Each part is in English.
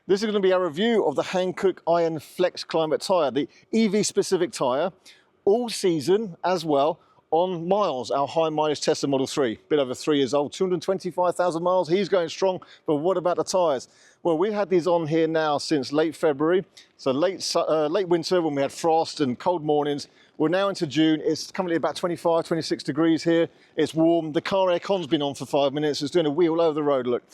This is going to be our review of the Hankook Ion Flex Climate tyre, the EV specific tyre, all season as well, on miles, our high mileage Tesla Model 3, bit over 3 years old, 225,000 miles, he's going strong, but what about the tyres? Well, we've had these on here now since late February, so late winter when we had frost and cold mornings. We're now into June, it's currently about 25, 26 degrees here, it's warm, the car aircon's been on for 5 minutes, it's doing a wheel over the road, look.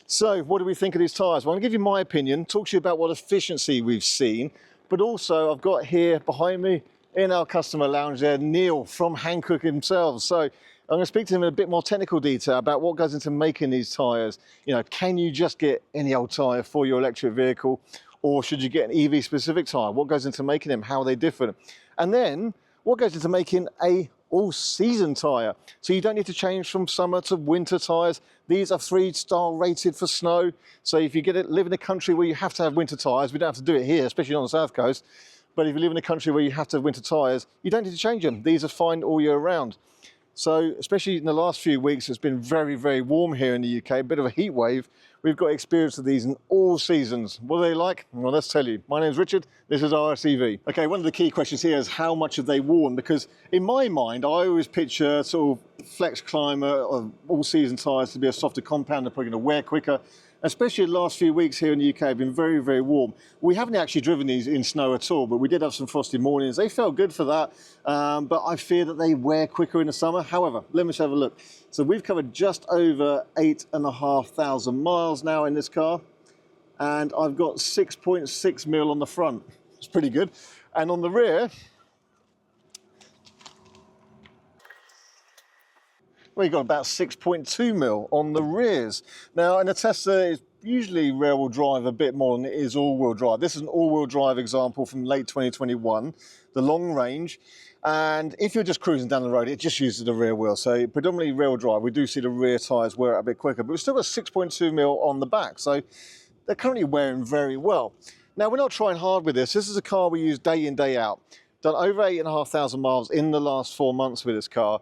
So what do we think of these tyres? Well, I'm going to give you my opinion, talk to you about what efficiency we've seen, but also I've got here behind me in our customer lounge there, Neil from Hankook himself. So I'm going to speak to him in a bit more technical detail about what goes into making these tyres. You know, can you just get any old tyre for your electric vehicle, or should you get an EV specific tyre? What goes into making them? How are they different? And then what goes into making a all-season tyre? So you don't need to change from summer to winter tyres. These are 3-star rated for snow. So if you live in a country where you have to have winter tyres, we don't have to do it here, especially on the south coast. But if you live in a country where you have to have winter tyres, you don't need to change them. These are fine all year round. So especially in the last few weeks, it's been very, very warm here in the UK, a bit of a heat wave. We've got experience of these in all seasons. What are they like? Well, let's tell you. My name's Richard, this is RSEV. Okay, one of the key questions here is how much have they worn? Because in my mind, I always picture sort of Flex Climate or all season tyres to be a softer compound, they're probably going to wear quicker. Especially the last few weeks here in the UK have been very, very warm. We haven't actually driven these in snow at all, but we did have some frosty mornings. They felt good for that, but I fear that they wear quicker in the summer. However, let me just have a look. So we've covered just over 8,500 miles now in this car, and I've got 6.6 mil on the front. It's pretty good. And on the rear, we've got about 6.2 mil on the rears. Now, in a Tesla, it's usually rear-wheel drive a bit more than it is all-wheel drive. This is an all-wheel drive example from late 2021, the long range. And if you're just cruising down the road, it just uses the rear wheel. So predominantly rear-wheel drive, we do see the rear tyres wear out a bit quicker, but we've still got 6.2 mil on the back. So they're currently wearing very well. Now, we're not trying hard with this. This is a car we use day in, day out. Done over 8,500 miles in the last 4 months with this car.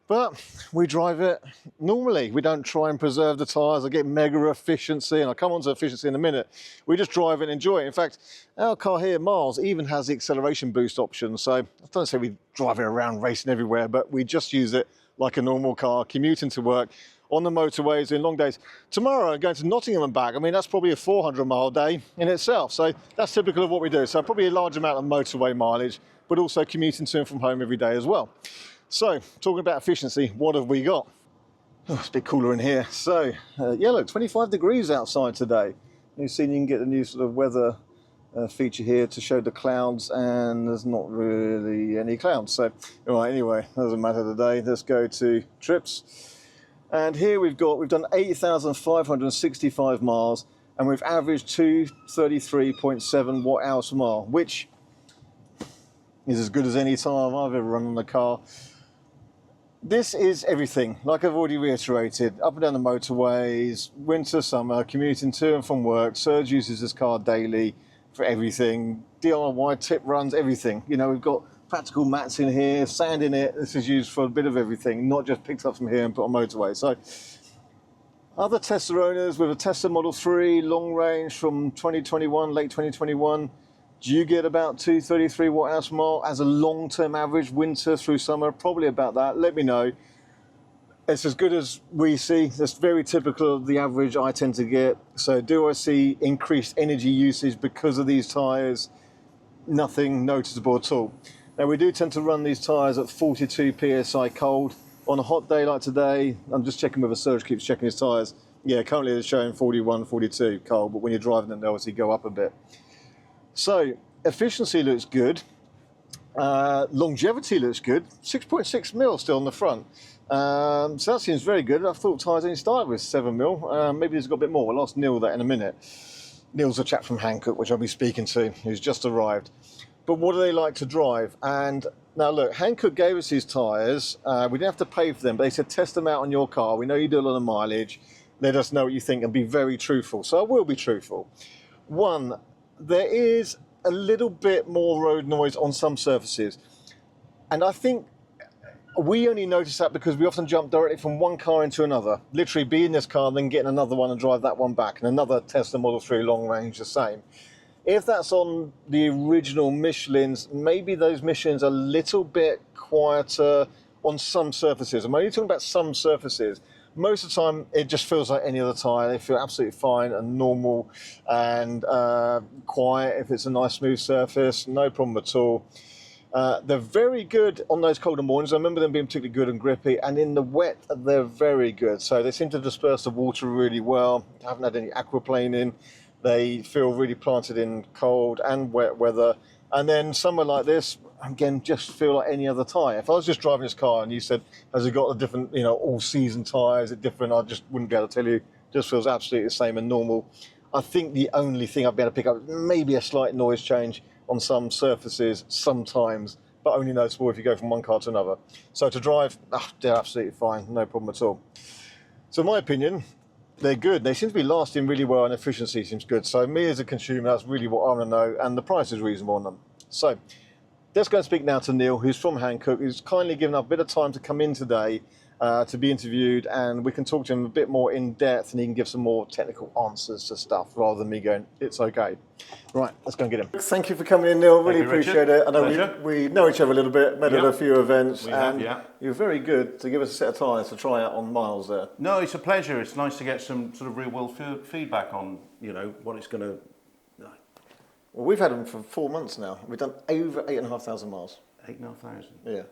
But we drive it normally. We don't try and preserve the tyres or get mega efficiency, and I'll come on to efficiency in a minute. We just drive it and enjoy it. In fact, our car here, Miles, even has the acceleration boost option. So I don't say we drive it around racing everywhere, but we just use it like a normal car, commuting to work, on the motorways in long days. Tomorrow, going to Nottingham and back, I mean, that's probably a 400-mile day in itself. So that's typical of what we do. So probably a large amount of motorway mileage, but also commuting to and from home every day as well. So, talking about efficiency, what have we got? Oh, it's a bit cooler in here. So, yeah, look, 25 degrees outside today. You've seen you can get the new sort of weather feature here to show the clouds, and there's not really any clouds. So, all right, anyway, doesn't matter today. Let's go to trips. And here we've done 8,565 miles, and we've averaged 233.7 watt-hours per mile, which is as good as any time I've ever run on the car. This is everything, like I've already reiterated, up and down the motorways, winter, summer, commuting to and from work. Serge uses this car daily for everything, DIY, tip runs, everything. You know, we've got practical mats in here, sand in it. This is used for a bit of everything, not just picked up from here and put on motorway. So other Tesla owners with a Tesla Model 3, long range from 2021, late 2021, do you get about 233 watt-hours per mile as a long-term average, winter through summer? Probably about that. Let me know. It's as good as we see. That's very typical of the average I tend to get. So do I see increased energy usage because of these tyres? Nothing noticeable at all. Now, we do tend to run these tyres at 42 PSI cold. On a hot day like today, I'm just checking whether Serge keeps checking his tyres. Yeah, currently they're showing 41, 42 cold, but when you're driving them, they obviously go up a bit. So, efficiency looks good, longevity looks good, 6.6 mil still on the front, so that seems very good. I thought tyres only started with 7 mil, maybe there's got a bit more. We'll ask Neil that in a minute. Neil's a chap from Hankook, which I'll be speaking to, who's just arrived. But what do they like to drive? And now look, Hankook gave us these tyres, we didn't have to pay for them, but they said test them out on your car, we know you do a lot of mileage, let us know what you think and be very truthful. So I will be truthful. One, there is a little bit more road noise on some surfaces, and I think We only notice that because we often jump directly from one car into another. Literally be in this car, then get in another one and drive that one back, and another Tesla Model 3 long range the same. If that's on the original Michelins, maybe those Michelins are a little bit quieter on some surfaces. I'm only talking about some surfaces. Most of the time, it just feels like any other tyre. They feel absolutely fine and normal and quiet if it's a nice smooth surface, no problem at all. They're very good on those colder mornings. I remember them being particularly good and grippy, and in the wet, they're very good. So they seem to disperse the water really well. Haven't had any aquaplaning. They feel really planted in cold and wet weather. And then somewhere like this, again, just feel like any other tyre. If I was just driving this car and you said, has it got a different, all-season tyre? Is it different? I just wouldn't be able to tell you. Just feels absolutely the same and normal. I think the only thing I'd be able to pick up is maybe a slight noise change on some surfaces sometimes, but only noticeable if you go from one car to another. So to drive, they're absolutely fine, no problem at all. So in my opinion, they're good. They seem to be lasting really well and efficiency seems good. So me as a consumer, that's really what I want to know, and the price is reasonable on them. So let's go and speak now to Neil, who's from Hankook, who's kindly given up a bit of time to come in today to be interviewed, and we can talk to him a bit more in depth and he can give some more technical answers to stuff rather than me going, it's okay. Right, let's go and get him. Thank you for coming in, Neil. Really appreciate it. I know we know each other a little bit, met at a few events, and you're very good to give us a set of tyres to try out on miles there. No, it's a pleasure. It's nice to get some sort of real-world feedback on, what it's going to... Well, we've had them for 4 months now. We've done over 8,500 miles. 8,500? Yeah.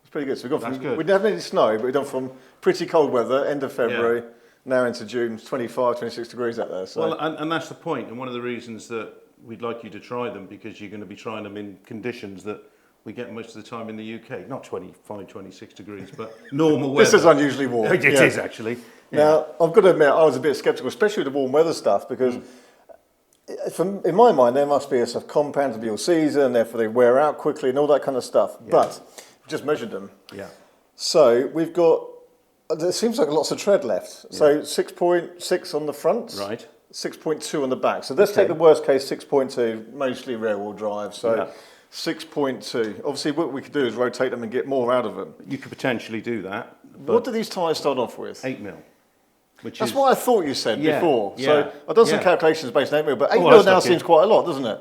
It's pretty good. So we've gone from, we didn't have any snow, but we've done from pretty cold weather, end of February, now into June, 25, 26 degrees out there. So. Well, and that's the point, and one of the reasons that we'd like you to try them, because you're going to be trying them in conditions that we get most of the time in the UK. Not 25, 26 degrees, but normal weather. This is unusually warm. It is, actually. Now, I've got to admit, I was a bit sceptical, especially with the warm weather stuff, because in my mind, there must be a sort of compound to be all season, therefore they wear out quickly and all that kind of stuff. Yeah. But we've just measured them. Yeah. So we've got, there seems like lots of tread left. Yeah. So 6.6 on the front. Right. 6.2 on the back. So let's take the worst case, 6.2, mostly rear wheel drive. So 6.2. Obviously what we could do is rotate them and get more out of them. You could potentially do that. What do these tyres start off with? 8 mil. That's what I thought you said before. So I've done some calculations based on 8 mil, but 8 mil now seems quite a lot, doesn't it?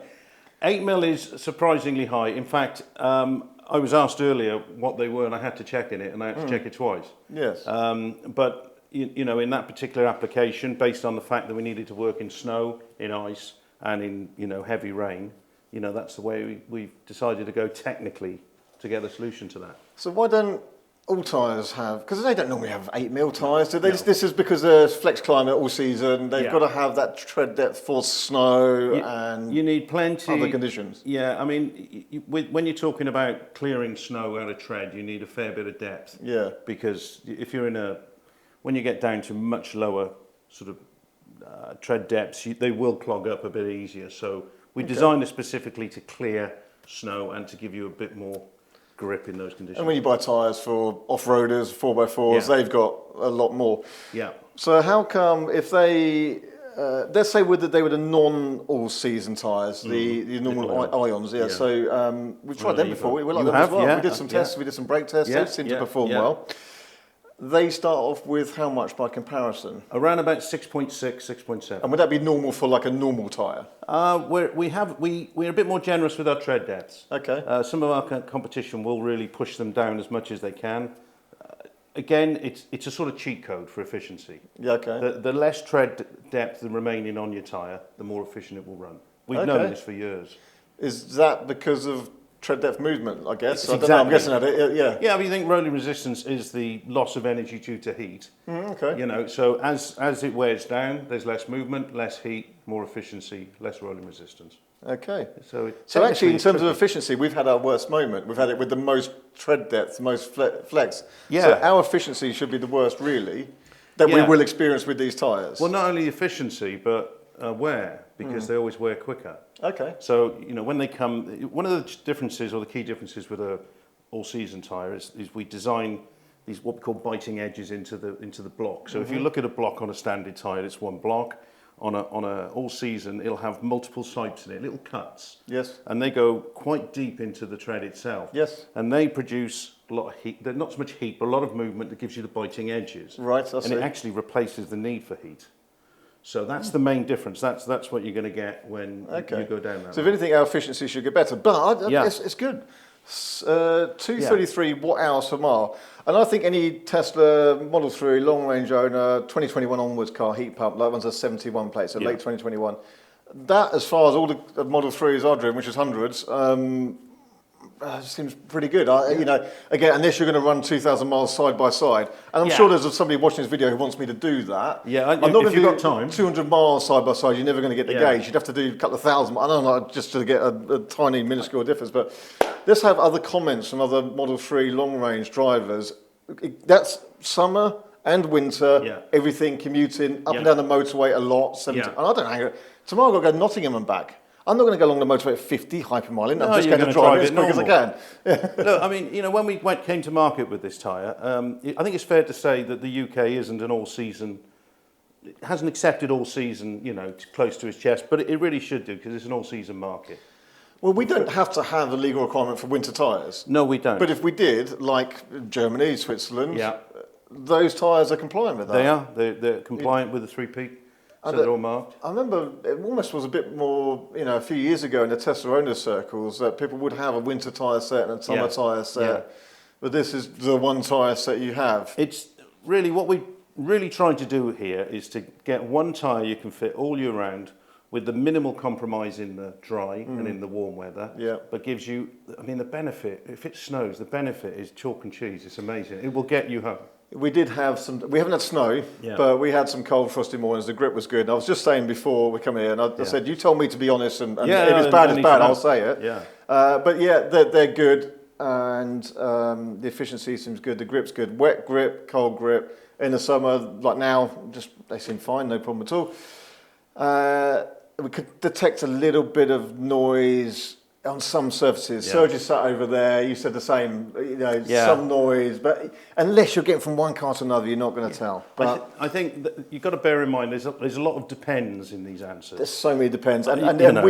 8 mil is surprisingly high. In fact, I was asked earlier what they were and I had to check in it, and I had to check it twice. Yes. But, in that particular application, based on the fact that we needed to work in snow, in ice, and in, heavy rain, that's the way we've decided to go technically to get a solution to that. So why don't all tyres have, because they don't normally have 8 mil tyres, do they? No. This is because there's Flex Climate all season, they've got to have that tread depth for snow and you need plenty other conditions. Yeah, I mean, when you're talking about clearing snow out of tread, you need a fair bit of depth. Yeah. Because if you're when you get down to much lower sort of tread depths, they will clog up a bit easier. So we designed it specifically to clear snow and to give you a bit more grip in those conditions. And when you buy tyres for off-roaders, 4x4s, they've got a lot more. Yeah. So how come if they, let's say they were the non-all-season tyres, the normal Ions, so we've tried them before, we like them as well. We did some tests, we did some brake tests, they seem to perform well. They start off with how much by comparison? Around about 6.6, 6.7. And would that be normal for like a normal tyre? We're a bit more generous with our tread depths. Okay. Some of our competition will really push them down as much as they can. Again, it's a sort of cheat code for efficiency. Yeah, okay. The less tread depth remaining on your tyre, the more efficient it will run. We've known this for years. Is that because of tread depth movement, I guess? I don't know, I'm guessing at it, Yeah, but you think rolling resistance is the loss of energy due to heat. Okay. So as it wears down, there's less movement, less heat, more efficiency, less rolling resistance. Okay. So actually, in terms of efficiency, we've had our worst moment. We've had it with the most tread depth, the most flex. Yeah. So our efficiency should be the worst, really, that we will experience with these tyres. Well, not only efficiency, but wear, because they always wear quicker. Okay. So, when they come, one of the differences, or the key differences with a all-season tyre is we design these what we call biting edges into the block. So if you look at a block on a standard tyre, it's one block. on a all season, it'll have multiple swipes in it, little cuts. Yes. And they go quite deep into the tread itself. Yes. And they produce a lot of heat. They're not so much heat, but a lot of movement that gives you the biting edges. Right, I see. And it actually replaces the need for heat. So that's the main difference. That's what you're going to get when you go down that. So if anything, our efficiency should get better, but it's good. 233 watt hours per mile, and I think any Tesla Model 3 long range owner 2021 onwards car heat pump, that one's a 71 plate, so late 2021. That, as far as all the Model 3s are driven, which is hundreds, seems pretty good. You know, again, unless you're going to run 2,000 miles side by side, and I'm sure there's somebody watching this video who wants me to do that. Yeah, I'm not if you've got time. 200 miles side by side, you're never going to get the gauge. You'd have to do a couple of thousand. I don't know, just to get a tiny minuscule difference. But let's have other comments from other Model 3 long range drivers. That's summer and winter. Everything commuting up and down the motorway a lot. 70, and I don't know. Tomorrow I've got to go Nottingham and back. I'm not going to go along the motorway at 50 hypermiling. No, I'm just going to drive it as quick as I can. Look, I mean, you know, when we came to market with this tyre, I think it's fair to say that the UK isn't an all-season. It hasn't accepted all-season, you know, close to its chest, but it really should do because it's an all-season market. Well, we don't have to have a legal requirement for winter tyres. No, we don't. But if we did, like Germany, Switzerland, those tyres are compliant with that. They are. They're compliant with the 3-peak. So they're all marked. I remember it almost was a bit more, you know, a few years ago in the Tesla owner circles that people would have a winter tyre set and a summer tyre set. But this is the one tyre set you have. It's really what we really trying to do here is to get one tyre you can fit all year round with the minimal compromise in the dry and in the warm weather. But gives you, I mean, the benefit, if it snows, the benefit is chalk and cheese. It's amazing. It will get you home. We did have we haven't had snow, but we had some cold, frosty mornings. The grip was good. And I was just saying before we come here, and I said, you told me to be honest, and if it's bad, it's bad, I'll say it. But they're good, and the efficiency seems good. The grip's good. Wet grip, cold grip. In the summer, like now, they seem fine, no problem at all. We could detect a little bit of noise on some surfaces. Serge is sat over there. You said the same. You know, some noise, but unless you're getting from one car to another, you're not going to tell. But I think that you've got to bear in mind there's a lot of depends in these answers. There's so many depends, and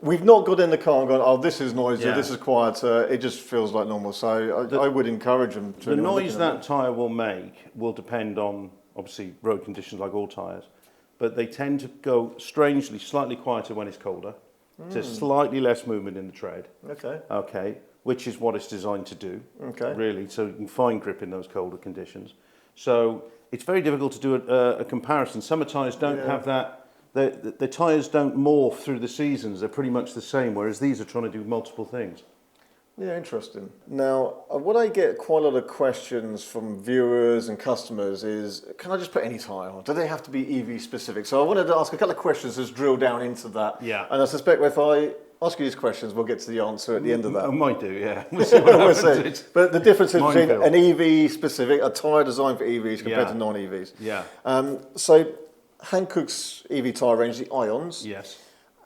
we've not got in the car and gone, oh, this is noisy, this is quieter. It just feels like normal. So I would encourage them to. The noise that tyre will make will depend on obviously road conditions, like all tyres, but they tend to go strangely slightly quieter when it's colder. So slightly less movement in the tread. Okay. Which is what it's designed to do. Really, so you can find grip in those colder conditions. So it's very difficult to do a comparison. Summer tyres don't have that. The tyres don't morph through the seasons. They're pretty much the same, whereas these are trying to do multiple things. Yeah, interesting. Now, what I get quite a lot of questions from viewers and customers is, can I just put any tyre on? Do they have to be EV specific? So I wanted to ask a couple of questions, just drill down into that. And I suspect if I ask you these questions, we'll get to the answer at the end of that. I might do, yeah. We'll see what happens. We'll see. But the difference is between an EV specific, a tyre designed for EVs compared to non-EVs. So Hankook's EV tyre range, the Ions.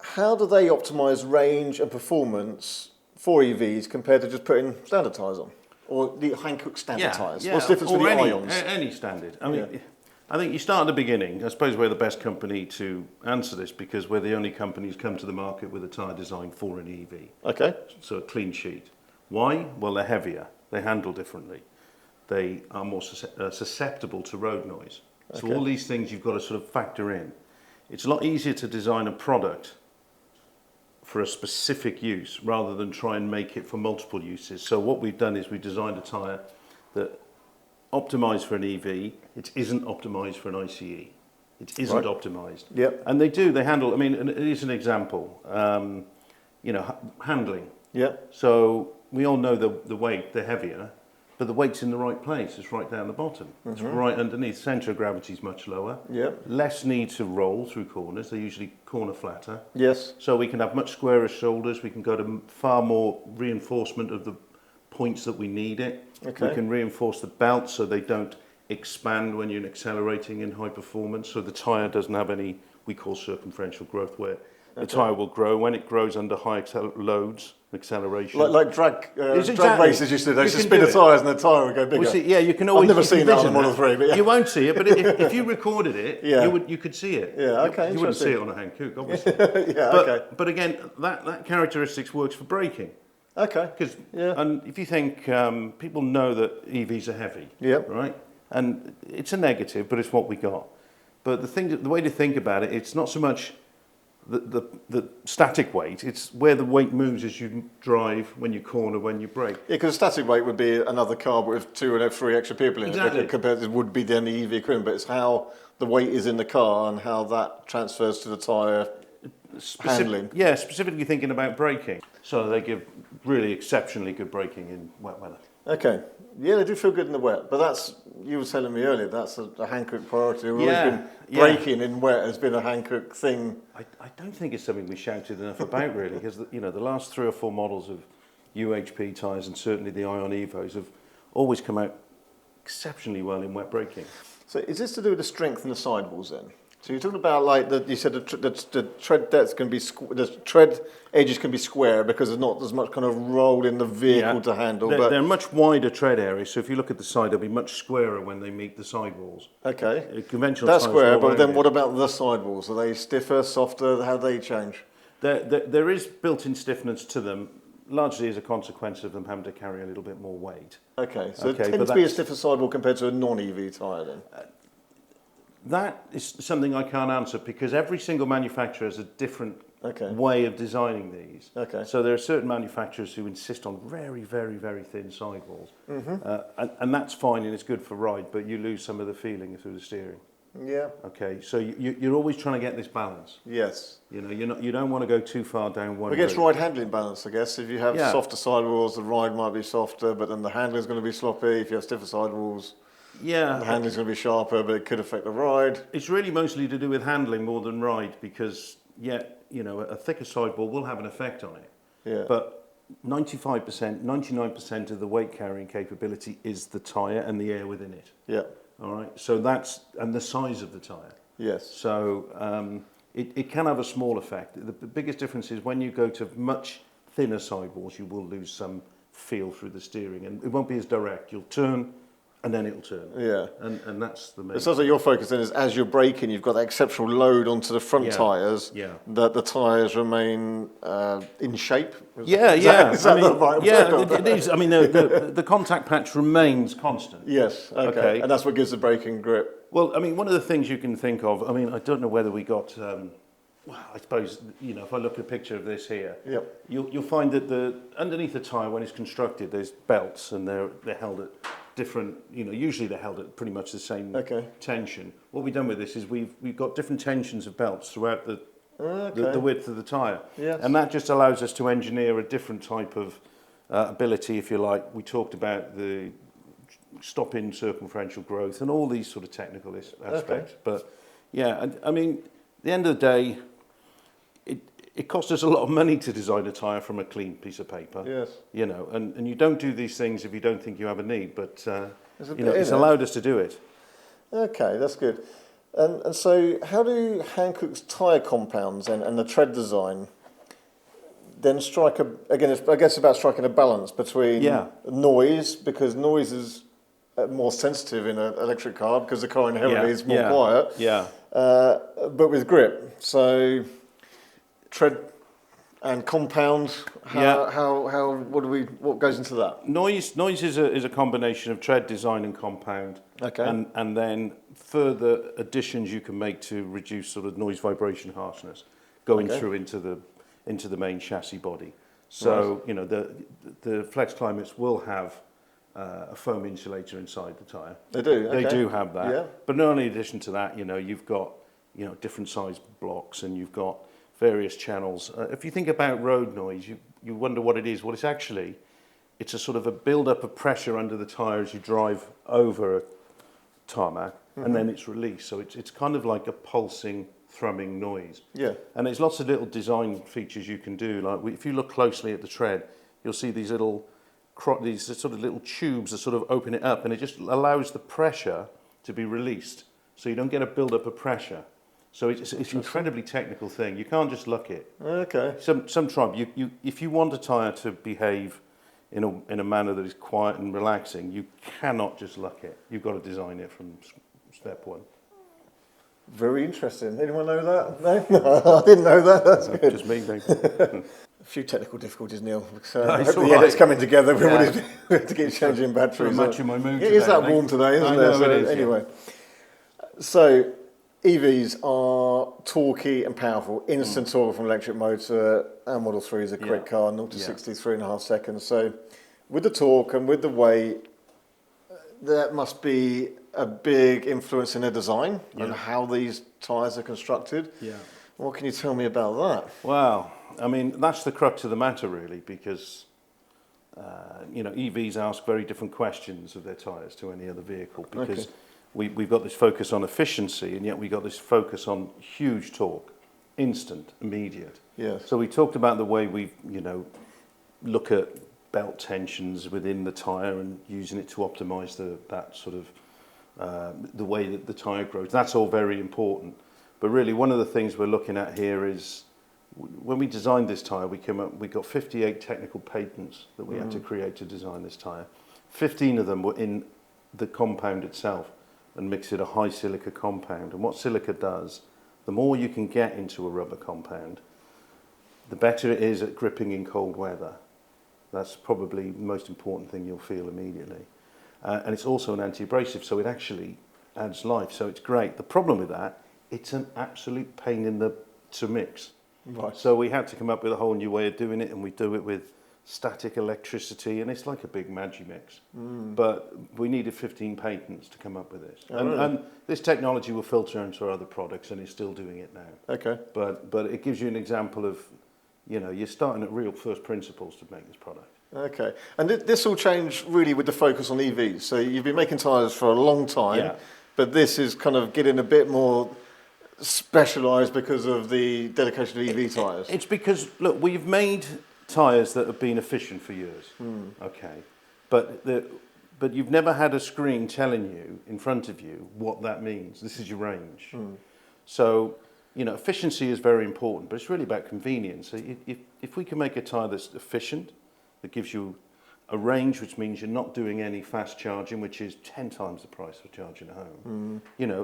How do they optimise range and performance for EVs compared to just putting standard tyres on? Or the Hankook standard tyres? What's the difference with the Ions? Any standard. I mean, I think you start at the beginning. I suppose we're the best company to answer this because we're the only company who's come to the market with a tyre designed for an EV. So a clean sheet. Why? Well, they're heavier. They handle differently. They are more susceptible to road noise. So all these things you've got to sort of factor in. It's a lot easier to design a product for a specific use rather than try and make it for multiple uses. So what we've done is we've designed a tyre that optimised for an EV. It isn't optimised for an ICE. It isn't optimised. And they handle, I mean, and it is an example, you know, handling. So we all know the weight, they're heavier, but the weight's in the right place. It's right down the bottom. It's right underneath. Centre of gravity is much lower. Less need to roll through corners. They're usually corner flatter. So we can have much squarer shoulders. We can go to far more reinforcement of the points that we need it. We can reinforce the belt so they don't expand when you're accelerating in high performance. So the tyre doesn't have any, we call circumferential growth, where The tyre will grow. When it grows under high loads, acceleration. Like drag races used to do. They used to spin do the tyres and the tyre would go bigger. Well, see, yeah, you can always. I've never seen that on the Model 3, but yeah. You won't see it, but if you recorded it, you could see it. Yeah, okay. You wouldn't see it on a Hankook, obviously. But again, that characteristics works for braking. Okay. And if you think people know that EVs are heavy, right? And it's a negative, but it's what we got. But the way to think about it, it's not so much the static weight, it's where the weight moves as you drive, when you corner, when you brake. Yeah, because static weight would be another car with 2 or 3 extra people in it, compared to it would be the EV equivalent, but it's how the weight is in the car and how that transfers to the tyre handling. Yeah, specifically thinking about braking. So they give really exceptionally good braking in wet weather. Okay. Yeah, they do feel good in the wet, but that's, you were telling me earlier, that's a Hankook priority. We've always been braking in wet has been a Hankook thing. I don't think it's something we shouted enough about, really, because the last 3 or 4 models of UHP tyres, and certainly the Ion Evos, have always come out exceptionally well in wet braking. So is this to do with the strength in the sidewalls then? So you're talking about, like, you said the tread depths can be, the tread edges can be square because there's not as much kind of roll in the vehicle to handle. They're much wider tread areas, so if you look at the side, they'll be much squarer when they meet the sidewalls. Okay. Conventional that's square, but then what about the sidewalls? Are they stiffer, softer? How do they change? There is built-in stiffness to them, largely as a consequence of them having to carry a little bit more weight. Okay, so it tends to be a stiffer sidewall compared to a non-EV tyre then? That is something I can't answer because every single manufacturer has a different way of designing these. Okay. So there are certain manufacturers who insist on very, very, very thin sidewalls. And that's fine and it's good for ride, but you lose some of the feeling through the steering. Yeah. Okay, so you're always trying to get this balance. Yes. You don't want to go too far down one road. It gets ride handling balance, I guess. If you have softer sidewalls, the ride might be softer, but then the handling is going to be sloppy. If you have stiffer sidewalls, the handling's going to be sharper, but it could affect the ride. It's really mostly to do with handling more than ride because, a thicker sidewall will have an effect on it. Yeah. But 95%, 99% of the weight carrying capability is the tyre and the air within it. Yeah. All right. So and the size of the tyre. Yes. So it can have a small effect. The biggest difference is when you go to much thinner sidewalls, you will lose some feel through the steering and it won't be as direct. You'll turn and then it'll turn. Yeah. And that's the main. It sounds like your focus then is as you're braking, you've got that exceptional load onto the front tyres. Yeah. That the tyres remain in shape. Is that the right word? It is. I mean, the contact patch remains constant. Yes. Okay. And that's what gives the braking grip. Well, I mean, one of the things you can think of. I mean, I don't know whether we got. Well, I suppose if I look at a picture of this here, you'll find that underneath the tyre when it's constructed, there's belts and they're held at different, usually they're held at pretty much the same tension. What we've done with this is we've got different tensions of belts throughout the width of the tyre. Yes. And that just allows us to engineer a different type of ability, if you like. We talked about the stop-in circumferential growth and all these sort of technical aspects. But I mean, at the end of the day, it costs us a lot of money to design a tyre from a clean piece of paper. Yes. And you don't do these things if you don't think you have a need, but it's allowed us to do it. Okay, that's good. And so how do Hankook's tyre compounds and the tread design then strike I guess about striking a balance between noise, because noise is more sensitive in an electric car because the car inherently is more quiet. Yeah. But with grip. So tread and compound, what goes into that? Noise is a combination of tread design and compound. Okay. And then further additions you can make to reduce sort of noise vibration harshness going through into the main chassis body. So, the Flex Climates will have a foam insulator inside the tyre. They do? Okay. They do have that. Yeah. But not only in addition to that, you've got, different size blocks and you've got various channels. If you think about road noise, you wonder what it is. Well, it's a sort of a build-up of pressure under the tyre as you drive over a tarmac, and then it's released. So it's kind of like a pulsing, thrumming noise. Yeah. And there's lots of little design features you can do. Like if you look closely at the tread, you'll see these these sort of little tubes that sort of open it up, and it just allows the pressure to be released. So you don't get a build-up of pressure. So it's an incredibly technical thing. You can't just luck it. Okay. Some tribe, if you want a tyre to behave in a manner that is quiet and relaxing, you cannot just luck it. You've got to design it from step one. Very interesting. Anyone know that? No? I didn't know that. That's good. Just me, Dave. A few technical difficulties, Neil. It's The all right. edit's coming together. We Yeah. have to keep changing batteries. Sort of matching my mood It is today, that warm today, isn't I it? know So it is, anyway, so EVs are torquey and powerful. Instant torque from electric motor. Our Model 3 is a quick car, 0 to 60, 3.5 seconds. So with the torque and with the weight, that must be a big influence in their design and how these tyres are constructed. Yeah. What can you tell me about that? Well, I mean, that's the crux of the matter, really, because EVs ask very different questions of their tyres to any other vehicle, because we've got this focus on efficiency, and yet we've got this focus on huge torque, instant, immediate. Yes. So we talked about the way we, look at belt tensions within the tyre and using it to optimise that sort of the way that the tyre grows. That's all very important. But really, one of the things we're looking at here is when we designed this tyre, we got 58 technical patents that we had to create to design this tyre. 15 of them were in the compound itself and mix it a high silica compound. And what silica does, the more you can get into a rubber compound, the better it is at gripping in cold weather. That's probably the most important thing you'll feel immediately. And it's also an anti-abrasive, so it actually adds life. So it's great. The problem with that, it's an absolute pain to mix. Right. So we had to come up with a whole new way of doing it, and we do it with static electricity, and it's like a big Magimix. But we needed 15 patents to come up with this. And this technology will filter into our other products, and it's still doing it now. Okay. But it gives you an example of, you're starting at real first principles to make this product. Okay. And this will change really with the focus on EVs. So you've been making tyres for a long time, but this is kind of getting a bit more specialised because of the dedication to EV tyres. It's because, look, we've made tyres that have been efficient for years, okay, but you've never had a screen telling you in front of you what that means. This is your range. So, efficiency is very important, but it's really about convenience. So if we can make a tyre that's efficient, that gives you a range, which means you're not doing any fast charging, which is 10 times the price of charging at home.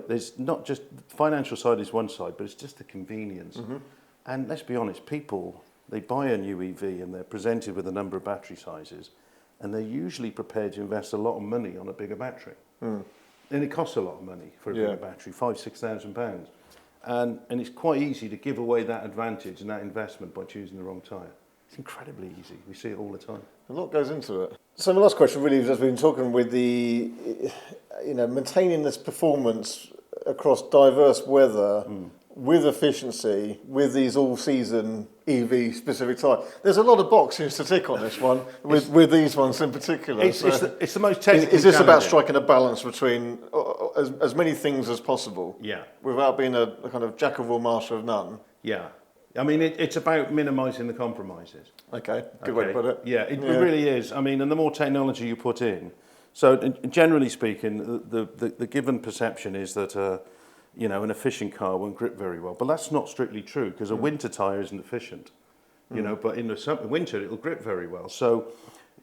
There's not just, the financial side is one side, but it's just the convenience. And let's be honest, people, they buy a new EV and they're presented with a number of battery sizes, and they're usually prepared to invest a lot of money on a bigger battery. And it costs a lot of money for a bigger battery, £5,000–6,000. And it's quite easy to give away that advantage and that investment by choosing the wrong tyre. It's incredibly easy. We see it all the time. A lot goes into it. So the last question really is, as we've been talking with the, maintaining this performance across diverse weather with efficiency, with these all-season EV-specific tyres. There's a lot of boxes to tick on this one, with these ones in particular. It's the most technically Is this about challenging. striking a balance between as many things as possible? Yeah. Without being a kind of jack of all, master of none? Yeah. I mean, it's about minimising the compromises. Okay, good way to put it. Yeah, it really is. I mean, and the more technology you put in. So generally speaking, the given perception is that, an efficient car won't grip very well. But that's not strictly true, because a winter tyre isn't efficient. But in the winter, it'll grip very well. So,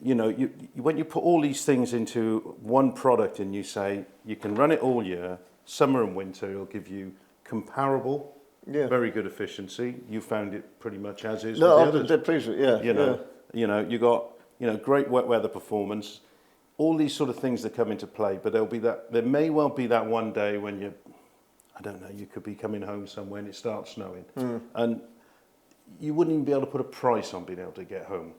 when you put all these things into one product and you say, you can run it all year, summer and winter, it'll give you comparable, very good efficiency. You found it pretty much as is. No, with the I'm others. dead pleased with it, You got great wet weather performance, all these sort of things that come into play. But there may well be that one day when you could be coming home somewhere and it starts snowing, and you wouldn't even be able to put a price on being able to get home.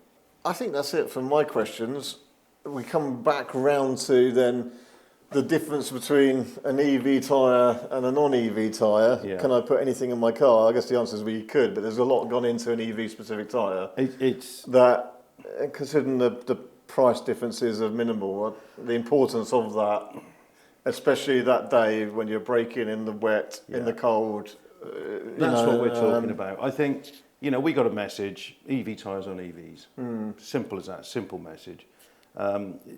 I think that's it for my questions. We come back round to then the difference between an EV tyre and a non-EV tyre. Yeah. Can I put anything in my car? I guess the answer is we could, but there's a lot gone into an EV-specific tyre. It's that, considering the price differences are minimal, the importance of that, especially that day when you're braking in the wet, in the cold. That's what we're talking about. I think, we got a message, EV tyres on EVs. Simple as that, simple message.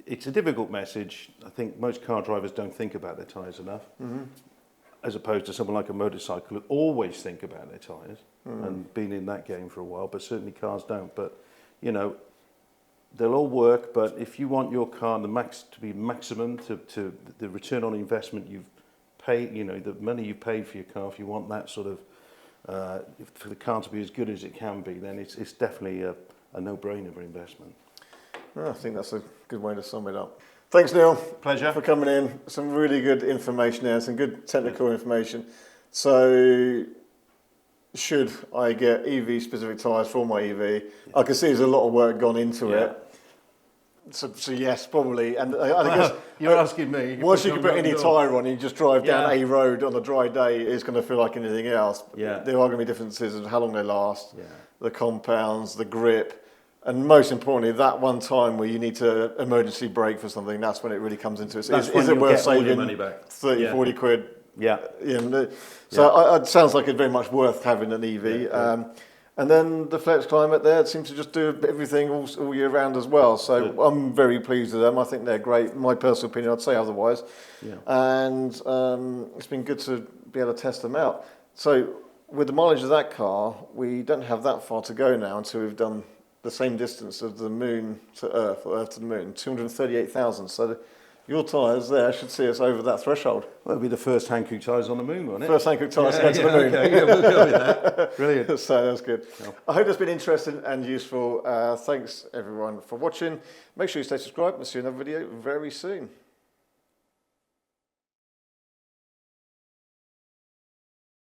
It's a difficult message. I think most car drivers don't think about their tyres enough. as opposed to someone like a motorcycle who always think about their tyres and been in that game for a while, but certainly cars don't. But, you know, they'll all work, but if you want your car to be maximum to the return on investment you've paid, you know, the money you paid for your car, if you want that sort of, for the car to be as good as it can be, then it's definitely a no-brainer for investment. I think that's a good way to sum it up. Thanks, Neil. Pleasure. For coming in. Some really good information there, some good technical information. So, should I get EV-specific tyres for my EV? I can see there's a lot of work gone into it. So yes, probably. And I guess you're asking me. Once you can put any tyre on, you just drive down a road on a dry day, it's going to feel like anything else. Yeah. There are going to be differences in how long they last, the compounds, the grip. And most importantly, that one time where you need to emergency brake for something, that's when it really comes into it. Is it worth saving money back? 30, 40 quid? Yeah. So it sounds like it's very much worth having an EV. And then the Flex Climate there, it seems to just do everything all year round as well. So I'm very pleased with them. I think they're great. My personal opinion, I'd say otherwise. Yeah. And it's been good to be able to test them out. So with the mileage of that car, we don't have that far to go now until we've done the same distance of the moon to Earth, or Earth to the moon, 238,000. So your tyres there should see us over that threshold. Well, it'll be the first Hankook tyres on the moon, won't it? First Hankook tyres to go to the moon. Okay, we'll go with that. Brilliant. So that's good. I hope that's been interesting and useful. Thanks everyone for watching. Make sure you stay subscribed. We'll see you in another video very soon.